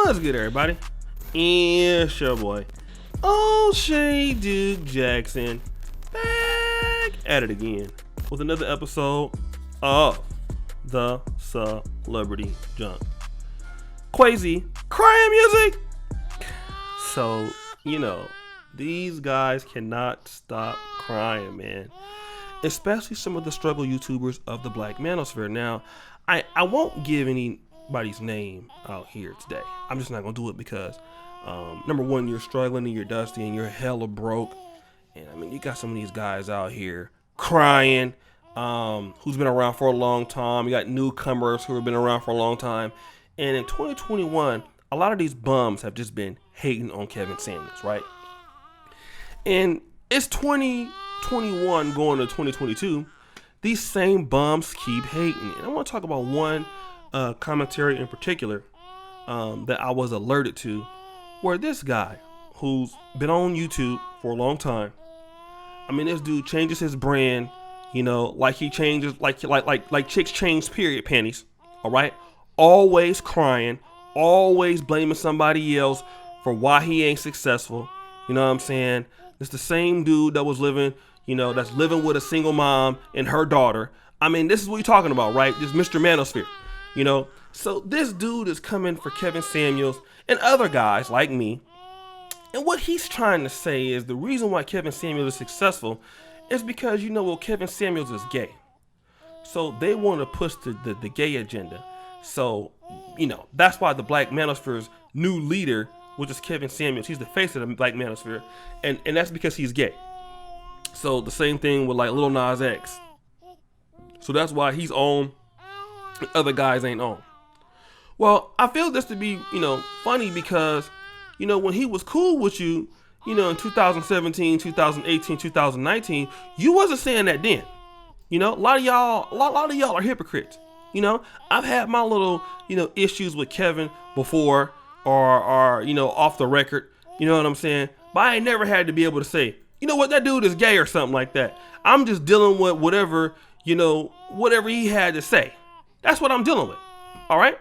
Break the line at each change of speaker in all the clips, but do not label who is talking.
What's good, everybody? It's your boy, O'Shea Duke Jackson, back at it again with another episode of the Celebrity Junk. Crazy crying music. So, these guys cannot stop crying, man. Especially some of the struggle YouTubers of the Black Manosphere. Now, I won't give anybody's name out here today. I'm just not gonna do it because number one, you're struggling and you're dusty and you're hella broke. And I mean, you got some of these guys out here crying, who's been around for a long time. You got newcomers who have been around for a long time. And in 2021, a lot of these bums have just been hating on Kevin Samuels, right? And it's 2021 going to 2022. These same bums keep hating. And I want to talk about one commentary in particular that I was alerted to, where this guy who's been on YouTube for a long time, I mean, this dude changes his brand, like he changes, like chicks change period panties, all right? Always crying, always blaming somebody else for why he ain't successful. You know what I'm saying? It's the same dude that was living, that's living with a single mom and her daughter. I mean, this is what you're talking about, right? This Mr. Manosphere, So this dude is coming for Kevin Samuels and other guys like me. And what he's trying to say is the reason why Kevin Samuels is successful is because, Kevin Samuels is gay. So they want to push the gay agenda. So, that's why the Black Manosphere's new leader, which is Kevin Samuels, he's the face of the Black Manosphere. And that's because he's gay. So the same thing with like Lil Nas X. So that's why he's on, and other guys ain't on. Well, I feel this to be, funny because, when he was cool with you, in 2017, 2018, 2019, you wasn't saying that then. A lot of y'all are hypocrites. I've had my little, issues with Kevin before or off the record. You know what I'm saying? But I ain't never had to be able to say, that dude is gay or something like that. I'm just dealing with whatever he had to say. That's what I'm dealing with. All right.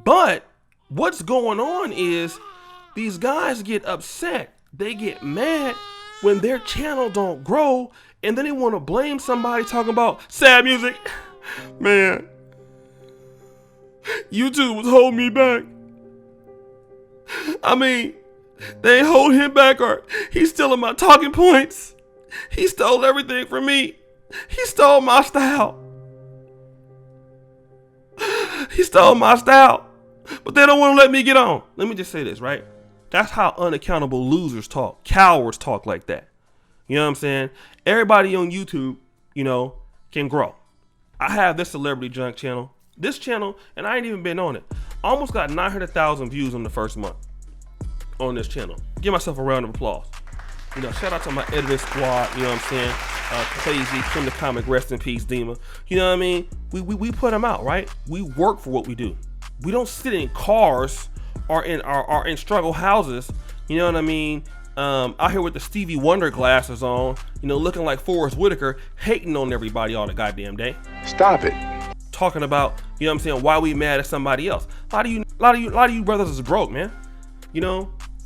But what's going on is these guys get upset. They get mad when their channel don't grow. And then they want to blame somebody talking about sad music. Man, YouTube was holding me back. I mean, they ain't hold him back, or he's stealing my talking points. He stole everything from me. He stole my style. He stole my style. But they don't want to let me get on. Let me just say this, right? That's how unaccountable losers talk. Cowards talk like that. You know what I'm saying? Everybody on YouTube, can grow. I have this Celebrity Junk channel. This channel, and I ain't even been on it, almost got 900,000 views on the first month on this channel. Give myself a round of applause. Shout out to my editing squad, you know what I'm saying? Crazy, Kim the Comic, rest in peace, Dima. You know what I mean? We put them out, right? We work for what we do. We don't sit in cars or in struggle houses, you know what I mean? Out here with the Stevie Wonder glasses on, looking like Forrest Whitaker, hating on everybody all the goddamn day.
Stop it.
Talking about, why we mad at somebody else. A lot of you brothers is broke, man.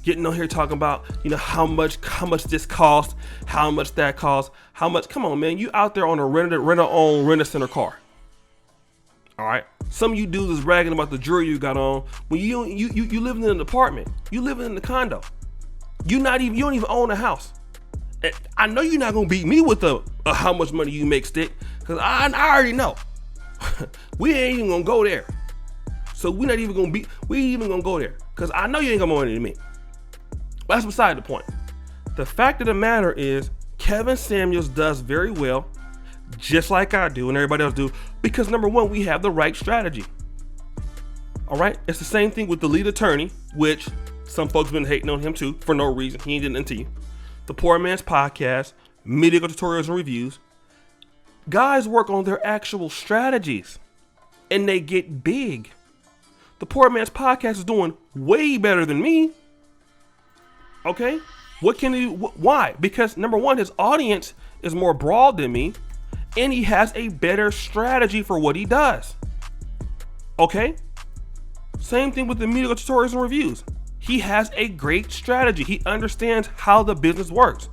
Getting on here talking about, how much this cost, how much that cost, how much. Come on, man. You out there on a rent-a-center car. All right. Some of you dudes is bragging about the jewelry you got on when you living in an apartment. You living in a condo. You don't even own a house. I know you're not gonna beat me with a how much money you make stick, because I already know. We ain't even gonna go there. So we ain't even gonna go there, because I know you ain't got more money than me. But that's beside the point. The fact of the matter is, Kevin Samuels does very well, just like I do and everybody else do, because number one, we have the right strategy. All right, it's the same thing with the lead attorney, which some folks been hating on him too for no reason. He ain't did nothing to you. The Poor Man's Podcast, mediocre tutorials and reviews. Guys work on their actual strategies and they get big. The Poor Man's Podcast is doing way better than me. Okay, what can he? Why? Because number one, his audience is more broad than me, and he has a better strategy for what he does. Okay, Same thing with the media tutorials and reviews. He has a great strategy. He understands how the business works.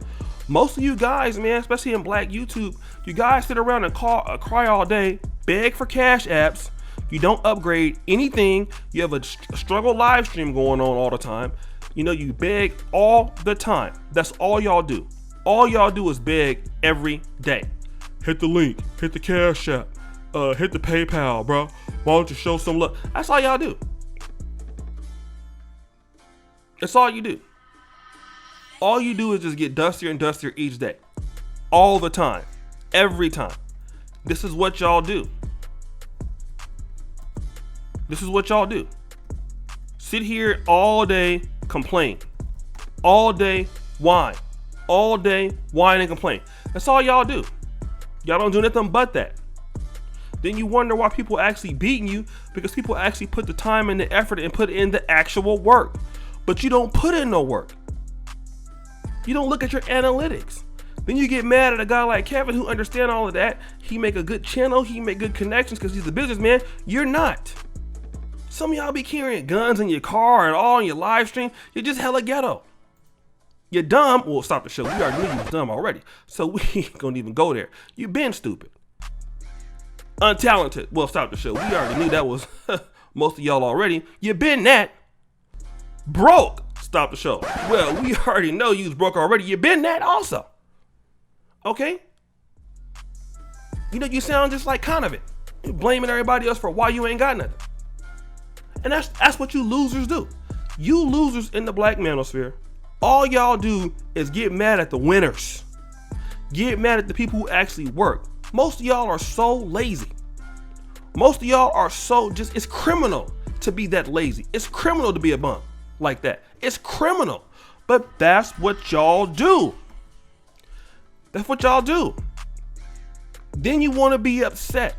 Most of you guys, man, especially in Black YouTube, you guys sit around and cry all day, beg for cash apps. You don't upgrade anything. You have a struggle live stream going on all the time. You know, you beg all the time. That's all y'all do. All y'all do is beg every day. Hit the link, hit the cash app, hit the PayPal, bro. Why don't you show some love? That's all y'all do. That's all you do. All you do is just get dustier and dustier each day. All the time. Every time. This is what y'all do. This is what y'all do. Sit here all day, complain. All day, whine. All day, whine and complain. That's all y'all do. Y'all don't do nothing but that. Then you wonder why people actually beating you, because people actually put the time and the effort and put in the actual work. But you don't put in no work. You don't look at your analytics. Then you get mad at a guy like Kevin who understand all of that. He make a good channel, he make good connections because he's a businessman. You're not. Some of y'all be carrying guns in your car and all in your live stream. You're just hella ghetto. You're dumb. Well, stop the show. We already knew you was dumb already. So we ain't gonna even go there. You been stupid. Untalented. Well, stop the show. We already knew that was most of y'all already. You been that. Broke. Stop the show. Well, we already know you was broke already. You been that also. Okay? You know, you sound just like Conovan. You're blaming everybody else for why you ain't got nothing. And that's what you losers do. You losers in the Black Manosphere, all y'all do is get mad at the winners. Get mad at the people who actually work. Most of y'all are so lazy. Most of y'all are so it's criminal to be that lazy. It's criminal to be a bum like that. It's criminal. But that's what y'all do. That's what y'all do. Then you want to be upset.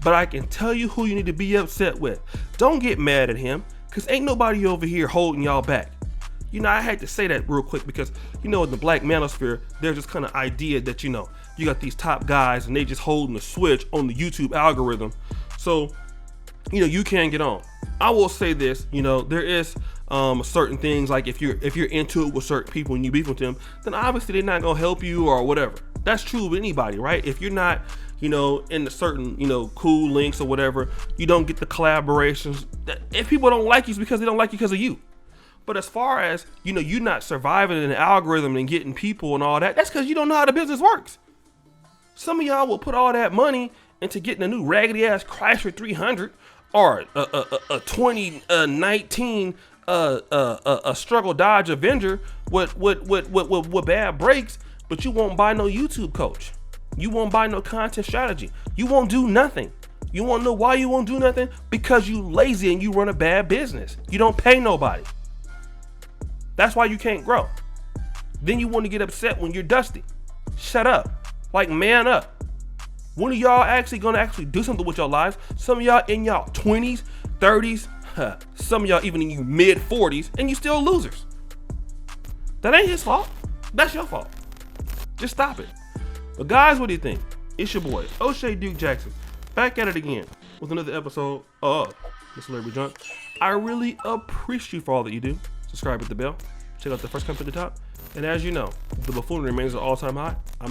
But I can tell you who you need to be upset with. Don't get mad at him, because ain't nobody over here holding y'all back. You know, I had to say that real quick because, you know, in the Black Manosphere, there's this kind of idea that, you know, you got these top guys and they just holding the switch on the YouTube algorithm. So, you know, you can't get on. I will say this, you know, there is certain things like if you're into it with certain people and you beef with them, then obviously they're not gonna help you or whatever. That's true with anybody, right? If you're not, you know, in the certain, you know, cool links or whatever, you don't get the collaborations. If people don't like you, it's because they don't like you because of you. But as far as, you know, you not surviving in the algorithm and getting people and all that, that's because you don't know how the business works. Some of y'all will put all that money into getting a new raggedy ass Chrysler 300 or a 2019 a struggle Dodge Avenger with bad brakes, but you won't buy no YouTube coach. You won't buy no content strategy. You won't do nothing. You won't know why you won't do nothing? Because you lazy and you run a bad business. You don't pay nobody. That's why you can't grow. Then you want to get upset when you're dusty. Shut up. Like, man up. When are y'all actually gonna do something with your lives? Some of y'all in y'all 20s, 30s, some of y'all even in your mid 40s, and you still losers. That ain't his fault. That's your fault. Just stop it. But guys, what do you think? It's your boy, O'Shea Duke Jackson, back at it again with another episode of the Celebrity Junk. I really appreciate you for all that you do. Subscribe with the bell. Check out the first comment at the top. And as you know, the buffoonery remains at all-time high.